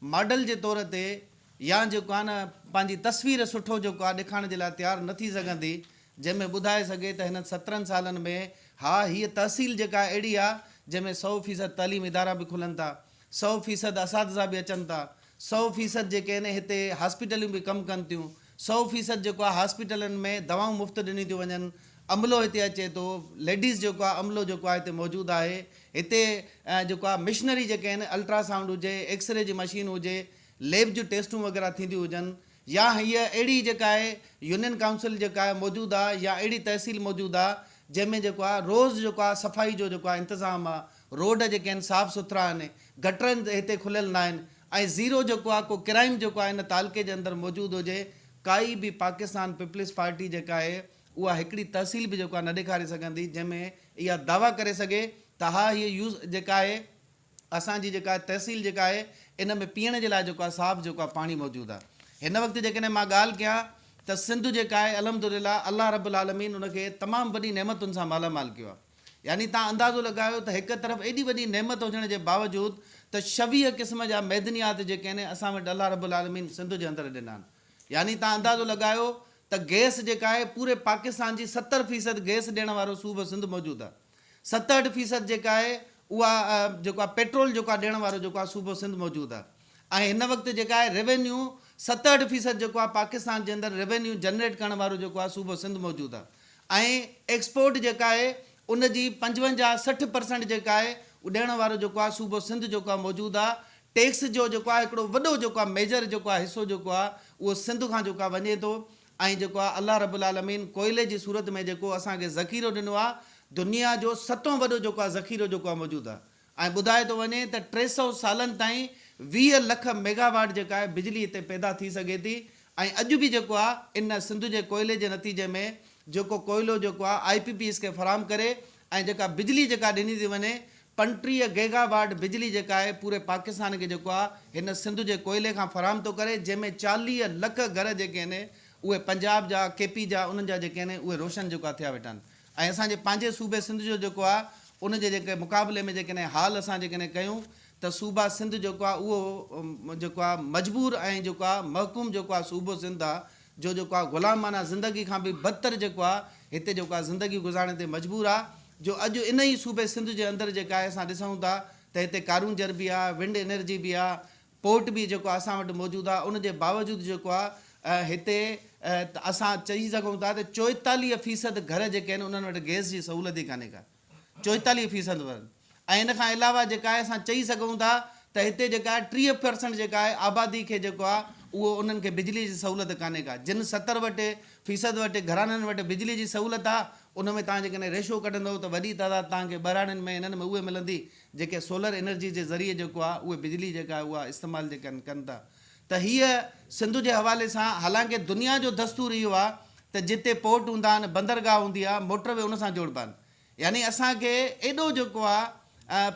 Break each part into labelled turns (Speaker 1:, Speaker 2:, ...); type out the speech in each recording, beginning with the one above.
Speaker 1: Model के तौर ते या जो आहे न पंहिंजी तस्वीर सुठो जेको आहे ॾेखारण जे लाइ तयारु न थी सघंदी, जंहिंमें ॿुधाए सघे त हिन 17 सालनि में हा हीअ तहसील जेका अहिड़ी आहे जंहिंमें 100% तालीम इदारा बि खुलनि था, 100% असातिज़ा बि अचनि था, 100% जेके आहिनि हिते हॉस्पिटलूं बि कमु कनि थियूं, 100% जेको आहे हॉस्पिटलनि में दवाऊं मुफ़्त ॾिनी थियूं वञनि, अमलो हिते अचे थो, लेडीज़ जेको आहे अमलो जेको आहे हिते मौजूदु आहे, हिते जेको आहे मिशनरी जेके आहिनि अल्ट्रासाउंड हुजे, एक्सरे जी मशीन हुजे, लैब जूं टेस्टूं वग़ैरह थींदियूं हुजनि, या हीअ अहिड़ी जेका आहे यूनियन काउंसिल जेका आहे मौजूदु आहे या अहिड़ी तहसील मौजूदु आहे जंहिंमें जेको आहे रोज़ु जेको आहे सफ़ाई जो जेको आहे इंतिज़ामु आहे, रोड जेके आहिनि साफ़ु सुथरा आहिनि, गटरनि हिते खुलियल न आहिनि, ऐं ज़ीरो जेको आहे को क्राइम जेको आहे हिन तालुके जे अंदरि मौजूदु हुजे, काई बि पाकिस्तान पीपल्स पार्टी जेका आहे उहा हिकिड़ी तहसील बि जेको आहे न ॾेखारे सघंदी जंहिंमें इहा दावा करे सघे त हा हीअ यूज़ जेका आहे असांजी जेका तहसील जेका आहे इन में पीअण जे लाइ जेको आहे साफ़ु जेको आहे पाणी मौजूदु आहे। हिन वक़्तु जेकॾहिं मां ॻाल्हि कयां त सिंध जेका आहे अल्हम्दुलिल्लाह अल्लाह रब्बुल आलमीन उनखे तमामु वॾी नेमतुनि सां मालामाल कयो आहे। यानी तव्हां अंदाज़ो लॻायो त हिकु तरफ़ एॾी वॾी नेमत हुजण जे बावजूदि त 26 क़िस्म जा मैदनियात जेके आहिनि असां वटि अल्लाह रब्बुल आलमीन सिंध जे अंदरि ॾिना आहिनि। यानी तव्हां अंदाज़ो लॻायो त गैस जेका आहे पूरे पाकिस्तान जी 70% गैस ॾियण वारो सूबो सिंध मौजूदु आहे, 67% जेका आहे उहा जेको आहे पेट्रोल जेको आहे ॾियण वारो जेको आहे सूबो सिंध मौजूदु आहे। ऐं हिन वक़्तु जेका आहे रेवेन्यू 67% जेको आहे पाकिस्तान जे अंदरि रेवेन्यू जनरेट करण वारो जेको आहे सूबो सिंध मौजूदु आहे। ऐं एक्सपोर्ट जेका आहे उनजी 55-60% जेका आहे ॾियण वारो जेको आहे सूबो सिंध जेको आहे मौजूदु आहे। टैक्स जो जेको आहे हिकिड़ो वॾो जेको आहे मेजर जेको आहे हिसो जेको आहे उहो सिंध खां जेको आहे वञे थो। ऐं जेको आहे अल्लाह रब्बुल आलमीन कोयले जी सूरत में जेको असांखे ज़ख़ीरो ॾिनो आहे, दुनिया जो 7हों वॾो जेको आहे ज़ख़ीरो जेको आहे मौजूदु आहे। ऐं ॿुधाए थो वञे त 300 सालनि ताईं 20 लख मेगावाट जेका आहे बिजली हिते पैदा थी सघे थी। ऐं अॼु बि जेको आहे इन सिंध जे कोयले जे नतीजे में जेको कोयलो जेको आहे IPPs खे फ़राहम करे ऐं जेका बिजली जेका ॾिनी थी वञे 35 गीगावाट बिजली जेका आहे पूरे पाकिस्तान खे जेको आहे हिन सिंध जे कोयले खां फ़राहम थो करे, जंहिंमें 40 लख घर जेके आहिनि उहे पंजाब जा KP जा उन्हनि जा जेके आहिनि उहे रोशन जेको आहे थिया वेठा आहिनि। ऐं असांजे पंहिंजे सूबे सिंध जो जेको आहे उन जे जेके मुक़ाबले में जेकॾहिं हाल असां जेकॾहिं कयूं त सूबा सिंध जेको आहे उहो जेको आहे मजबूर ऐं जेको आहे महकूम जेको आहे सूबो सिंध आहे जो जेको आहे ग़ुलामाना ज़िंदगी खां बि बदतर जेको आहे हिते जेको आहे ज़िंदगी गुज़ारण ते मजबूर आहे। जो अॼु इन ई सूबे सिंध जे अंदरि जेका आहे असां ॾिसूं था त हिते कारूंजर बि आहे, विंड एनर्जी बि आहे, पोर्ट बि जेको असां वटि मौजूदु आहे। उन जे बावजूदि जेको आहे हिते असां चई सघूं था त 44% घर जेके आहिनि उन्हनि वटि गैस जी सहूलियत ई कान्हे का, 44% वारनि। ऐं इन खां अलावा जेका आहे असां चई सघूं था त हिते जेका आहे 30% जेका आहे आबादी खे जेको आहे उहो उन्हनि खे बिजली जी सहूलियत कान्हे का। जिन 70% वटि घराननि वटि बिजली जी सहूलियत आहे उन में तव्हां जेकॾहिं रेशो कढंदव त वॾी तइदाद तव्हांखे बहिराणनि में हिननि में उहे मिलंदी जेके सोलर एनर्जी जे ज़रिए जेको आहे उहे बिजली जेका आहे उहा इस्तेमालु जेका कनि था। त हीअ सिंध जे हवाले सां हालांकि दुनिया जो दस्तूर इहो आहे त जिते पोर्ट हूंदा आहिनि, बंदरगाह हूंदी आहे, मोटरवे उन सां जोड़बा आहिनि। यानी असांखे एॾो जेको आहे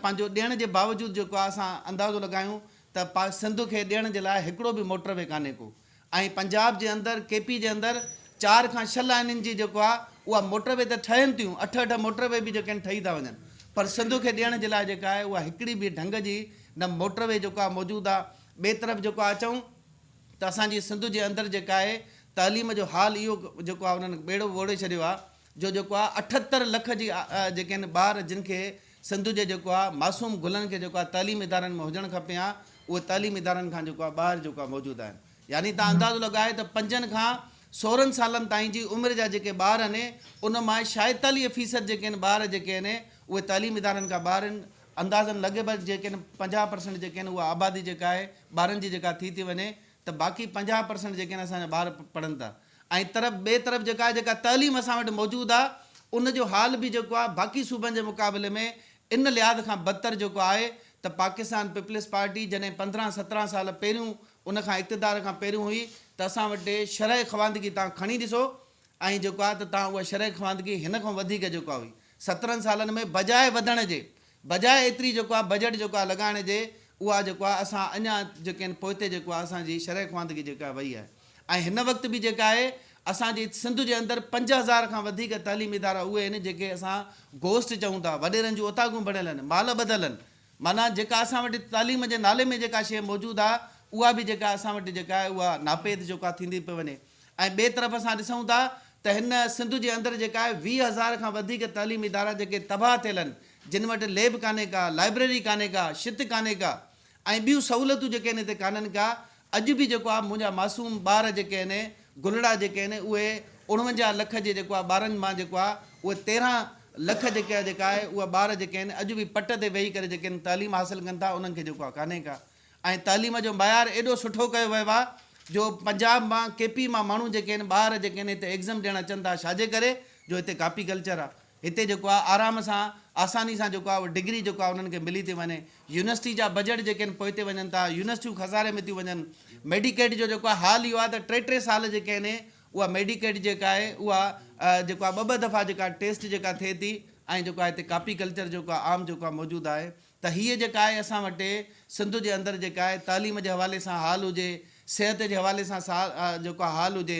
Speaker 1: पंहिंजो ॾियण जे बावजूदि जेको आहे असां अंदाज़ो लॻायूं त सिंध खे ॾियण जे लाइ हिकिड़ो बि मोटरवे कान्हे को। ऐं पंजाब जे अंदरि KP जे अंदरि 4 खां 6 लाइनुनि जी जेको आहे उहा मोटरवे त ठहनि थियूं, 8 मोटरवे बि जेके आहिनि ठही था वञनि, पर सिंध खे ॾियण जे लाइ जेका आहे उहा हिकिड़ी बि ढंग जी न मोटरवे जेको आहे मौजूदु आहे। ॿिए तरफ़ जेको आहे अचूं त असांजी सिंध जे अंदरि जेका आहे तालीम जो हाल इहो जेको आहे उन्हनि ॿेड़ो वोड़े छॾियो आहे जो जेको आहे 78 लख जी जेके आहिनि ॿार जिन खे सिंध जे जेको आहे मासूम गुलनि खे जेको आहे तालीम इदारनि में हुजणु खपे हा उहे तालीम इदारनि खां जेको आहे ॿाहिरि जेको आहे मौजूदु आहिनि। यानी तव्हां अंदाज़ो लॻाए त 5 खां 16 सालनि ताईं जी उमिरि जा जेके ॿार आहिनि उन मां 46% जेके आहिनि ॿार जेके आहिनि उहे तालीम इदारनि खां ॿार आहिनि। अंदाज़नि लॻभॻि जेके आहिनि 50% जेके आहिनि उहा आबादी जेका आहे ॿारनि जी जेका थी वञे त बाक़ी 50% जेके आहिनि असांजा ॿार पढ़नि था। ऐं ॿिए तरफ़ जेका आहे जेका तालीम असां वटि मौजूदु आहे उन जो हाल बि जेको आहे बाक़ी सूबनि जे मुक़ाबले में इन लिहाज़ खां बदतर जेको आहे त पाकिस्तान पीपल्स पार्टी जॾहिं 15-17 साल पहिरियों उन खां इक़्तिदार खां पहिरियों हुई त असां वटि शरह ख़वानदगी तव्हां खणी ॾिसो ऐं जेको आहे त तव्हां उहा शरह ख़वानदगी हिन खां वधीक जेको आहे हुई 17 सालनि में बजाए वधण जे बजाए एतिरी जेको आहे बजट जेको आहे लॻाइण जे उहा जेको आहे असां अञा जेके आहिनि पोइते जेको आहे असांजी शरह ख़वानदगी जेका वई आहे। ऐं हिन वक़्तु बि जेका आहे असांजी सिंध जे अंदरि 5000 खां वधीक तालीम इदारा उहे आहिनि जेके असां गोश्त चऊं था, वॾेरनि जूं ओताकूं बणियल आहिनि, माल ॿधल आहिनि। माना जेका असां वटि तालीम जे नाले में जेका शइ मौजूदु आहे उहा बि जेका असां वटि जेका आहे उहा नापेद जेका थींदी पई वञे। ऐं ॿिए तरफ़ असां ॾिसूं था त हिन सिंध जे अंदरि जेका आहे 20,000 खां वधीक तइलीमी इदारा जेके तबाह थियल आहिनि, जिन वटि लैब कान्हे का, लाइब्रेरी कान्हे का, शित कान्हे का, ऐं ॿियूं सहूलियतूं जेके आहिनि हिते कान्हनि का। अॼु बि जेको आहे मुंहिंजा मासूम ॿार जेके आहिनि, गुलड़ा जेके आहिनि, उहे 49 लख जे जेको आहे ॿारनि मां जेको आहे उहे 13 लख जेका आहे उहा ॿार जेके आहिनि अॼु बि पट ते वेही करे जेके आहिनि तालीम हासिलु कनि था, उन्हनि खे जेको आहे कान्हे का। ऐं तालीम जो मयारु एॾो सुठो कयो वियो आहे जो पंजाब मां KP मां माण्हू जेके आहिनि, ॿार जेके आहिनि हिते एग्ज़ाम ॾियणु अचनि था, छाजे करे? जो हिते कापी कल्चर आहे। हिते जेको आहे आराम सां आसानी सां जेको आहे उहा डिग्री जेको आहे उन्हनि खे मिली थी वञे। यूनिवर्सिटी जा बजट जेके आहिनि पोइ ते वञनि था, यूनिवर्सिटियूं खसारे में थियूं वञनि। मेडिकेट जो जेको आहे हाल इहो आहे त 3-3 साल जेके आहिनि उहा मेडिकेट जेका आहे उहा जेको आहे 2-2 दफ़ा जेका टेस्ट जेका थिए थी, ऐं जेको आहे हिते कापी कल्चर जेको आहे आम जेको आहे मौजूदु आहे। त हीअ जेका आहे असां वटि सिंध जे अंदरि जेका आहे तालीम जे हवाले सां हाल हुजे, सिहत जे हवाले सां जेको आहे हाल हुजे,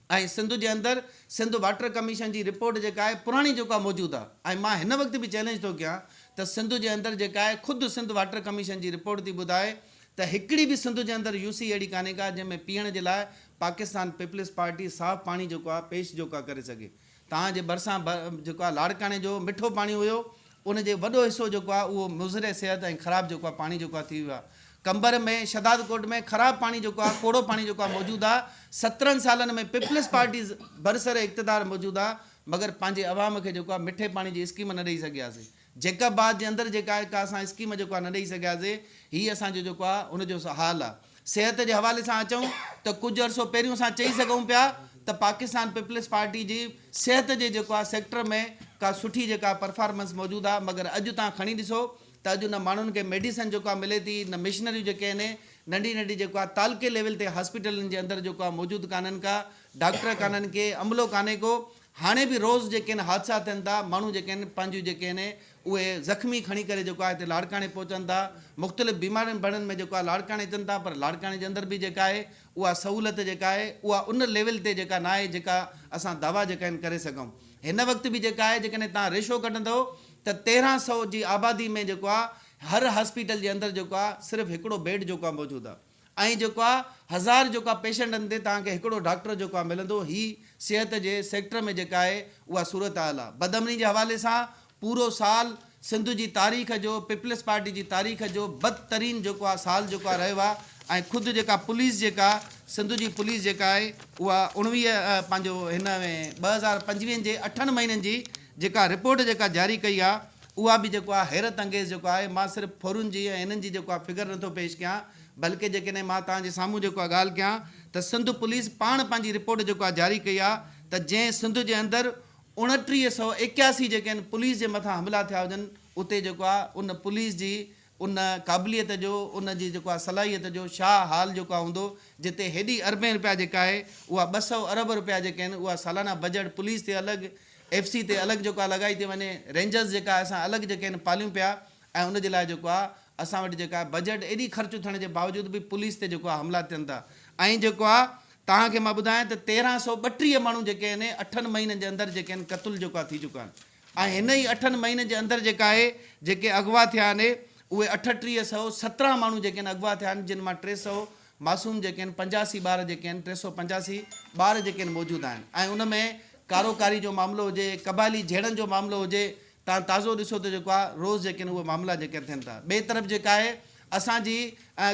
Speaker 1: ऐं सिंध जे अंदरि सिंध वाटर कमीशन जी रिपोर्ट जेका आहे पुराणी जेको आहे मौजूदु आहे। ऐं मां हिन वक़्तु बि चैलेंज थो कयां त सिंध जे अंदरि जेका आहे ख़ुदि सिंध वाटर कमीशन जी रिपोर्ट थी ॿुधाए त हिकिड़ी बि सिंध जे अंदरि UC अहिड़ी कान्हे का जंहिंमें पीअण जे लाइ पाकिस्तान पीपल्स पार्टी साफ़ु पाणी जेको आहे पेश जेको आहे करे सघे। तव्हांजे भरिसां जेको आहे लाड़काणे जो मिठो पाणी हुयो, उनजे वॾो हिसो जेको आहे उहो मुज़र सिहत ऐं ख़राबु जेको आहे पाणी जेको आहे थी वियो आहे। कंबर में, शहदादकोट में ख़राबु पाणी जेको आहे, कोड़ो पाणी जेको आहे मौजूदु आहे। 17 सालनि में पीपल्स पार्टी बरसर इक़्तिदार मौजूदु आहे, मगर पंहिंजे अवाम खे जेको आहे मिठे पाणी जी स्कीम न ॾेई सघियासीं। जैकबाद जे अंदरि जेका आहे का असां स्कीम जेको आहे न ॾेई सघियासीं। हीअ असांजो जेको आहे उनजो हाल आहे। सिहत जे हवाले सां अचूं त कुझु अर्सो पहिरियों असां चई सघूं पिया त पाकिस्तान पीपल्स पार्टी जी सिहत जे जेको आहे सेक्टर में का सुठी जेका परफॉर्मेंस मौजूदु आहे, मगर अॼु तव्हां खणी ॾिसो त अॼु न माण्हुनि खे मेडिसिन जेको आहे मिले थी, न मिशनरियूं जेके आहिनि नंढी नंढी जेको आहे तालके लेवल ते हॉस्पिटलनि जे अंदरि जेको आहे मौजूदु कान्हनि का, डॉक्टर कान्हनि के, अमलो कान्हे को। हाणे बि रोज़ जेके आहिनि हादसा थियनि था, माण्हू जेके आहिनि पंहिंजूं जेके आहिनि उहे ज़ख़्मी खणी करे जेको आहे हिते लाड़काणे पहुचनि था। मुख़्तलिफ़ बीमारियुनि बड़नि में जेको आहे लाड़काणे अचनि था, पर लाड़काणे जे अंदरि बि जेका आहे उहा सहूलियत जेका आहे उहा उन लेवल ते जेका न आहे जेका असां दावा जेका आहिनि करे सघूं। हिन वक़्तु बि जेका आहे जेकॾहिं तव्हां रेशो कढंदव त 1300 जी आबादी में जेको आहे हर हॉस्पिटल जे अंदरि जेको आहे सिर्फ़ु हिकिड़ो बेड जेको आहे मौजूदु आहे, ऐं जेको आहे 1000 जेको आहे पेशेंटनि ते तव्हांखे हिकिड़ो डॉक्टर जेको आहे मिलंदो। ही सिहत जे सेक्टर में जेका आहे उहा सूरत हाल आहे। बदअमनी जे हवाले सां पूरो साल सिंध जी तारीख़ जो, पीपल्स पार्टी जी तारीख़ जो बदतरीन जेको आहे साल जेको आहे रहियो आहे। ऐं ख़ुदि जेका पुलिस जेका सिंध जी पुलिस जेका आहे उहा 19 पंहिंजो हिन में 2025 जे 8 महीननि जी जेका रिपोर्ट जेका जारी कई आहे, उहा बि जेको आहे हैरत अंगेज़ जेको आहे। मां सिर्फ़ु फौरन जी ऐं हिननि जी जेको आहे फिगर नथो पेश कयां, बल्कि जेकॾहिं मां तव्हांजे साम्हूं जेको आहे ॻाल्हि कयां त सिंध पुलिस पाण पंहिंजी रिपोर्ट जेको आहे जारी कई आहे त जंहिं सिंध जे अंदरि 2981 जेके आहिनि पुलिस जे मथां हमला थिया हुजनि, उते जेको आहे उन पुलिस जी उन क़ाबिलियत जो, उन जी जेको आहे सलाहियत जो छा हाल जेको आहे हूंदो, जिते हेॾी अरबें रुपया जेका आहे उहा 200 अरब रुपया जेके आहिनि उहा सालाना बजट पुलिस ते अलॻि, FC ते अलॻि जेको आहे लॻाई थी वञे। रेंजर्स जेका असां अलॻि जेके आहिनि पालियूं पिया, ऐं उनजे लाइ जेको आहे असां वटि जेका आहे बजट एॾी ख़र्च थियण जे बावजूदि बि पुलिस ते जेको आहे हमला थियनि था। ऐं जेको आहे तव्हांखे मां ॿुधायां त 1332 माण्हू जेके आहिनि 8 महीननि जे अंदरि जेके आहिनि क़तल जेको आहे थी चुका आहिनि। ऐं हिन ई 8 महीननि जे अंदरि जेका आहे जेके अगवा थिया आहिनि उहे 3817 माण्हू जेके आहिनि अगवा थिया आहिनि, जिन मां 300 मासूम जेके आहिनि, 85 ॿार जेके आहिनि, 385 ॿार जेके आहिनि मौजूदु आहिनि। ऐं उन में कारोकारी जो मामिलो हुजे, कबाली झेड़नि जो मामिलो हुजे, तव्हां ताज़ो ॾिसो त जेको आहे रोज़ जेके आहिनि उहे मामला जेके थियनि था। ॿिए तरफ़ जेका आहे असांजी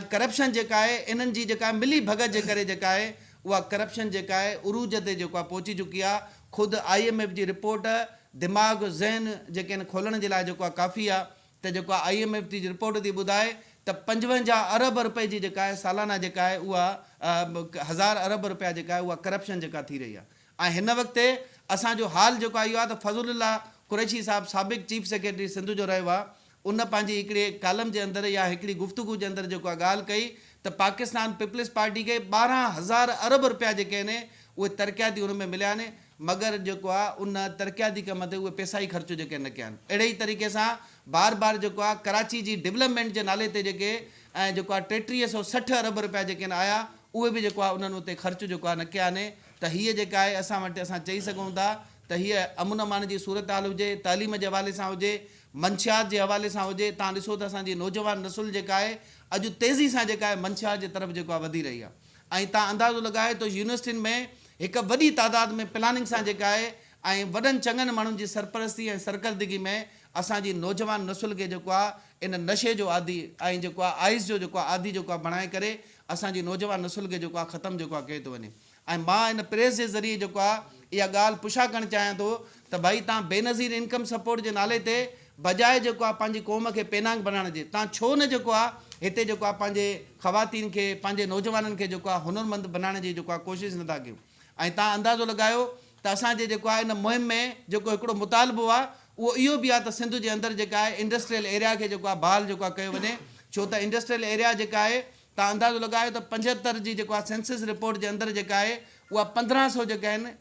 Speaker 1: करप्शन जेका आहे इन्हनि जी जेका मिली भगत जे करे जेका आहे उहा करप्शन जेका आहे उरूज ते जेको आहे पहुची चुकी आहे। ख़ुदि IMF जी रिपोर्ट दिमाग़ ज़हन जेके आहिनि खोलण जे लाइ जेको आहे काफ़ी आहे त जेको आहे IMF जी रिपोर्ट थी ॿुधाए त 55 अरब रुपए जी जेका आहे सालाना जेका आहे उहा 1000 अरब रुपया जेका आहे उहा करप्शन जेका थी रही आहे। ऐं हिन वक़्तु असांजो हाल जेको आहे इहो आहे त फज़लुल्लाह कुरैशी साहिबु साबिक़ चीफ सेक्रेटरी सिंध जो रहियो आहे, उन पंहिंजी हिकिड़े कालम जे अंदरि या हिकिड़ी गुफ़्तगू जे अंदरि जेको आहे ॻाल्हि कई त पाकिस्तान पीपल्स पार्टी खे 12,000 अरब रुपया जेके आहिनि उहे तरक़ियाती उन में मिलिया आहिनि, मगर जेको आहे उन तरक़ियाती कम ते उहे पैसा ई ख़र्च जेके न कया आहिनि। अहिड़े ई तरीक़े सां बार बार जेको आहे कराची जी डेवलपमेंट जे नाले ते जेके ऐं जेको आहे 3360 अरब रुपया जेके आहिनि आया, उहे बि जेको आहे उन्हनि उते ख़र्च जेको आहे न कया आहिनि। त हीअ जेका आहे असां वटि असां चई सघूं था त हीअ अमन अमान जी सूरत हाल हुजे, तालीम जे हवाले सां हुजे, मंशियात जे हवाले सां हुजे। तव्हां ॾिसो त असांजी नौजवान नसुल जेका आहे अॼु तेज़ी सां जेका आहे मंशा जे तरफ़ जेको आहे वधी रही आहे। ऐं तव्हां अंदाज़ो लॻाए थो यूनिवर्सिटियुनि में हिकु वॾी तादाद में प्लानिंग सां जेका आहे ऐं वॾनि चङनि माण्हुनि जी सरपरस्ती ऐं सरकर्दगी में असांजी नौजवान नसुल खे जेको आहे इन नशे जो आदी ऐं जेको आहे आइस जो जेको आहे आदी जेको आहे बणाए करे असांजी नौजवान नसुल खे जेको आहे ख़तमु जेको आहे कयो थो वञे। ऐं मां इन प्रेस जे ज़रिए जेको आहे इहा ॻाल्हि पुछा करणु चाहियां थो त भई तव्हां बेनज़ीर इनकम सपोर्ट जे नाले ते बजाए जेको आहे पंहिंजी क़ौम खे पेनांग बणाइण जे तव्हां छो न जेको आहे हिते जेको आहे पंहिंजे ख़वातीन खे पंहिंजे नौजवाननि खे जेको आहे हुनरमंद बनाइण जी जेको आहे कोशिशि नथा कयूं। ऐं तव्हां अंदाज़ो लॻायो त असांजे जेको आहे इन मुहिम में जेको हिकिड़ो मुतालबो आहे उहो इहो बि आहे त सिंध जे अंदरि जेका आहे इंडस्ट्रियल एरिया खे जेको आहे बहाल जेको आहे कयो वञे। छो त इंडस्ट्रियल एरिया जेका आहे तव्हां अंदाज़ो लॻायो त 75 जी जेको आहे सेंसस रिपोर्ट जे अंदरि जेका आहे उहा 1500 जेके आहिनि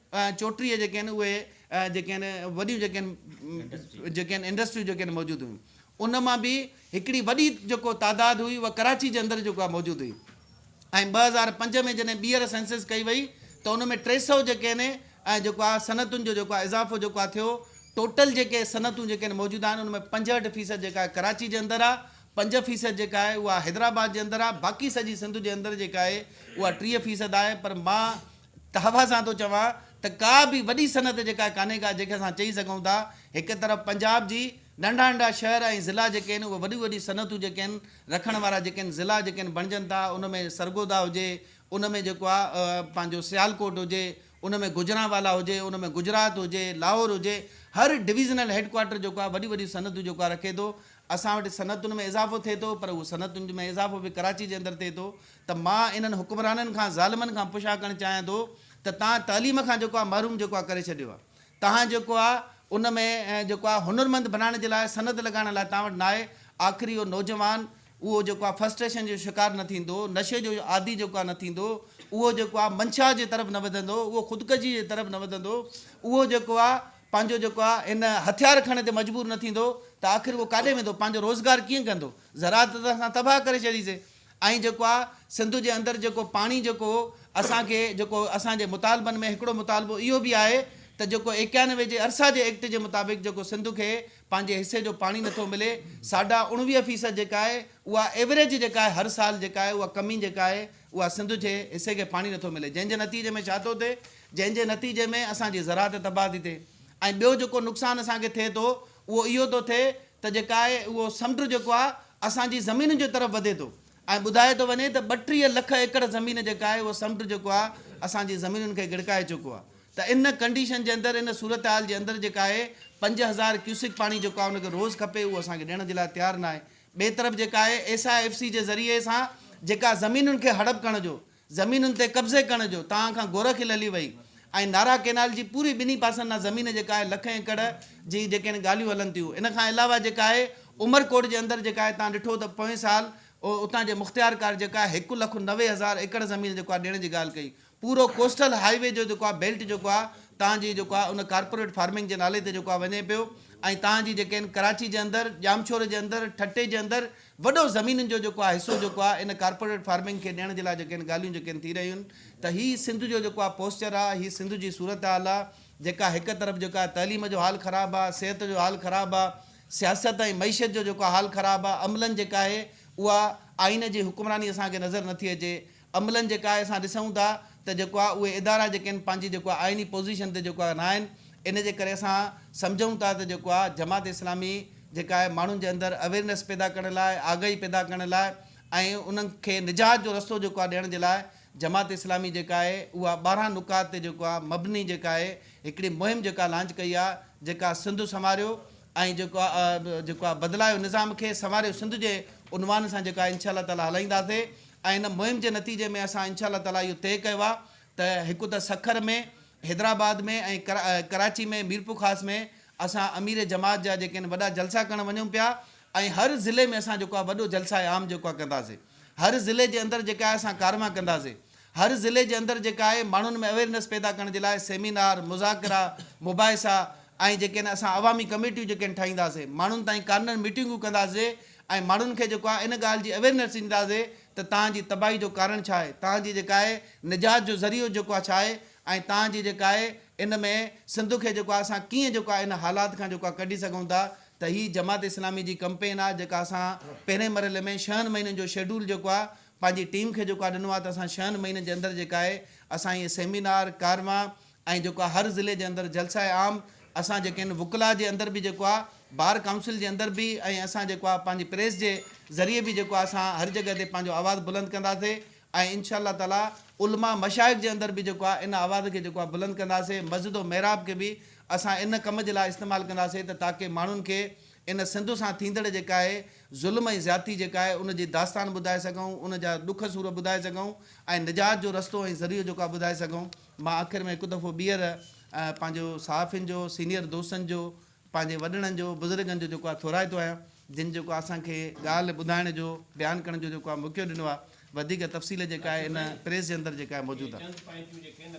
Speaker 1: 34 जेके आहिनि उहे जेके आहिनि वॾियूं जेके आहिनि इंडस्ट्रियूं जेके आहिनि मौजूदु हुयूं। उन मां बि हिकिड़ी वॾी जेको तादाद हुई उहा कराची जे अंदरि जेको आहे मौजूदु हुई। ऐं 2005 में जॾहिं ॿीहर सेंसस कई वई त उन में 300 जेके आहिनि ऐं जेको आहे सनतुनि जो जेको आहे इज़ाफ़ो जेको आहे थियो। टोटल जेके सनतूं जेके आहिनि मौजूदु आहिनि उन में 65% जेका आहे कराची जे अंदरि आहे, 5% जेका आहे उहा हैदराबाद जे अंदरि आहे, बाक़ी सॼी सिंध जे अंदरि जेका आहे उहा 30% आहे। पर मां तहवा सां थो चवां त का बि वॾी सनत जेका कान्हे का जंहिंखे असां चई सघूं था। हिकु तरफ़ पंजाब जी नंढा नंढा शहर ऐं ज़िला जेके आहिनि उहे वॾियूं वॾियूं सनतूं जेके आहिनि रखण वारा जेके आहिनि ज़िला जेके आहिनि बणिजनि था। उन में सरगोदा हुजे, उन में जेको आहे पंहिंजो सियालकोट हुजे, उन में गुजरांवाला हुजे, उन में गुजरात हुजे, लाहौर हुजे, हर डिविज़नल हेडक्वार्टर जेको आहे वॾी वॾी सनतूं जेको आहे रखे थो। असां वटि सनतुनि में इज़ाफ़ो थिए थो पर उहो सनतुनि में इज़ाफ़ो बि कराची जे अंदरि थिए थो। त मां इन्हनि हुकुमराननि खां ज़ालिमनि खां पुछा करणु चाहियां थो त तव्हां तालीम खां जेको आहे महरूम जेको आहे करे छॾियो आहे। तव्हां जेको आहे उन में जेको आहे हुनरमंद बनाइण जे लाइ सनत लॻाइण लाइ तव्हां वटि न आहे। आख़िरी उहो नौजवान उहो जेको आहे फ्रस्ट्रेशन जो शिकार न थींदो, नशे जो आदी जेको आहे न थींदो, उहो जेको आहे मंशा जे तरफ़ न वधंदो, उहो ख़ुदकशी जे तरफ़ न वधंदो, उहो जेको आहे पंहिंजो जेको आहे इन हथियार खणण ते मजबूर न थींदो त आख़िर उहो काॾे वेंदो, पंहिंजो रोज़गार कीअं कंदो। ज़रात त असां तबाह करे छॾीसीं। ऐं जेको आहे सिंध जे अंदरि जेको पाणी जेको असांखे जेको असांजे मुतालबनि में हिकिड़ो मुतालबो इहो बि आहे त जेको 91 जे अरसा जे एक्ट जे मुताबिक़ जेको सिंध खे पंहिंजे हिसे जो पाणी नथो मिले, 49.5% जेका आहे उहा एवरेज जेका आहे हर साल जेका आहे उहा कमी जेका आहे उहा सिंध जे हिसे खे पाणी नथो मिले। जंहिंजे नतीजे में छा थो थिए, जंहिंजे नतीजे में असांजी ज़रात तबाह थी थिए। ऐं ॿियो जेको नुक़सानु असांखे थिए थो उहो इहो थो थिए त जेका आहे उहो समुंड जेको आहे असांजी ज़मीनुनि जे तरफ़ वधे थो। ऐं ॿुधाए थो वञे त 32 लख एकड़ ज़मीन जेका आहे उहो समुंड जेको आहे असांजी ज़मीनुनि खे गिड़काए चुको आहे। त इन कंडीशन जे अंदरि इन सूरत हाल जे अंदरि जेका आहे 5000 क्यूसिक पाणी जेको आहे उनखे रोज़ु खपे, उहो असांखे ॾियण जे लाइ तयारु न आहे। ॿिए तरफ़ जेका आहे SIFC जे ज़रिए सां जेका ज़मीनुनि खे हड़प करण जो, ज़मीनुनि ते कब्ज़े करण जो तव्हां खां गोर खिल हली वई। ऐं नारा कैनाल जी पूरी ॿिन्ही पासनि खां ज़मीन जेका आहे लख एकड़ जी जेके आहिनि ॻाल्हियूं हलनि थियूं। इन खां अलावा जेका आहे उमरकोट जे अंदरि जेका आहे तव्हां ॾिठो त पोएं साल उतां जे मुख़्तियारकार जेका आहे 1,90,000 एकड़ ज़मीन जेको आहे ॾियण जी ॻाल्हि कई। पूरो कोस्टल हाईवे जो जेको आहे बेल्ट जेको आहे तव्हांजी जेको आहे उन कॉर्पोरेट फार्मिंग जे नाले ते जेको आहे वञे पियो। ऐं तव्हांजी जेके आहिनि कराची जे अंदरि, जामशोर जे अंदरि, ठटे जे अंदरि वॾो ज़मीनुनि जो जेको आहे हिसो जेको आहे इन कॉर्पोरेट फार्मिंग खे ॾियण जे लाइ जेके आहिनि ॻाल्हियूं जेके आहिनि थी रहियूं आहिनि। त हीअ सिंध जो जेको आहे पोस्चर आहे, हीअ सिंध जी सूरत हाल आहे जेका हिकु तरफ़ जेका आहे तइलीम जो हाल ख़राबु आहे, सिहत जो हाल ख़राबु आहे, सियासत ऐं मईशत जो जेको हाल ख़राबु आहे। अमलनि जेका आहे उहा आइन जी हुकुमरानी असांखे नज़र नथी अचे। अमलनि जेका आहे असां ॾिसूं था त जेको आहे उहे इदारा जेके आहिनि पंहिंजी जेको आहे आइनी पोज़ीशन ते जेको आहे न आहिनि। इन जे करे असां सम्झूं था त जेको आहे जमात इस्लामी जेका आहे माण्हुनि जे अंदरि अवेयरनेस पैदा करण लाइ, आगाही पैदा करण लाइ ऐं उन्हनि खे निजात जो रस्तो जेको आहे ॾियण जे लाइ जमात इस्लामी जेका आहे उहा 12 नुकात ते जेको आहे मबनी जेका आहे हिकिड़ी मुहिम जेका लॉन्च कई आहे, जेका सिंध संवारियो ऐं जेको आहे बदिलायो निज़ाम खे संवारियो सिंध जे उनवान सां जेका इंशा अल्लाह ताला हलाईंदासीं। ऐं इन मुहिम जे नतीजे में असां इंशा अल्लाह ताला इहो तय कयो आहे त हिकु त सखर में, हैदराबाद में ऐं कराची में, मीरपुर ख़ास में असां अमीर जमात जा जेके आहिनि वॾा जलसा करणु वञूं पिया। ऐं हर ज़िले में असां जेको आहे वॾो जलसा आम जेको आहे कंदासीं। हर ज़िले जे अंदरि जेका आहे असां कारवा कंदासीं। हर ज़िले जे अंदरि जेका आहे माण्हुनि में अवेयरनेस पैदा करण जे लाइ सेमिनार, मुज़ाकरा, मुबाहिसा ऐं जेके आहिनि असां अवामी कमेटियूं जेके आहिनि ठाहींदासीं, माण्हुनि ताईं कार्नर मीटिंगूं कंदासीं ऐं माण्हुनि खे जेको आहे इन ॻाल्हि जी अवेयरनेस ॾींदासीं त तव्हांजी तबाही जो कारण छा आहे, तव्हांजी जेका आहे निजात जो ज़रियो जेको आहे छा आहे ऐं तव्हांजी जेका आहे इन में सिंध खे जेको आहे असां कीअं जेको आहे इन हालात खां जेको आहे कढी सघूं था। त त ही जमात इस्लामी जी कंपेन आहे जेका असां पहिरें मरहले में 6 महीननि जो शेड्यूल जेको आहे पंहिंजी टीम खे जेको आहे ॾिनो आहे त असां 6 महीननि जे अंदरि जेका आहे असां इहे सेमिनार कारवा ऐं जेको आहे हर ज़िले जे अंदरि जलसा आम असां जेके आहिनि वुकला जे अंदरि बि जेको आहे बार काउंसिल जे अंदरि बि ऐं असां जेको आहे पंहिंजी प्रेस जे ज़रिए बि जेको आहे असां हर जॻह ते पंहिंजो आवाज़ु बुलंद कंदासीं ऐं इंशा अल्लाह ताला उलमा मशाइख जे अंदरि बि जेको आहे इन आवाज़ खे जेको आहे बुलंद कंदासीं मस्जिद और महराब खे बि असां इन कम जे लाइ इस्तेमालु कंदासीं त ताकी माण्हुनि खे इन सिंध सां थींदड़ जेका आहे ज़ुल्म ऐं ज़्यादती जेका आहे उन जी दास्तान ॿुधाए सघूं उन जा ॾुख सूर ॿुधाए सघूं ऐं निजात जो रस्तो ऐं ज़रियो जेको आहे ॿुधाए सघूं मां आख़िर में हिकु दफ़ो ॿीहर पंहिंजो सहाफ़ियुनि जो सीनियर दोस्तनि जो पंहिंजे वॾड़नि जो बुज़ुर्गनि जो जेको आहे थोराइतो आहियां जिन जेको असांखे ॻाल्हि ॿुधाइण जो बयानु करण जो जेको आहे मौक़ो ॾिनो आहे वधीक तफ़सील जेका आहे इन प्रेस जे अंदरि जेका आहे मौजूदु आहे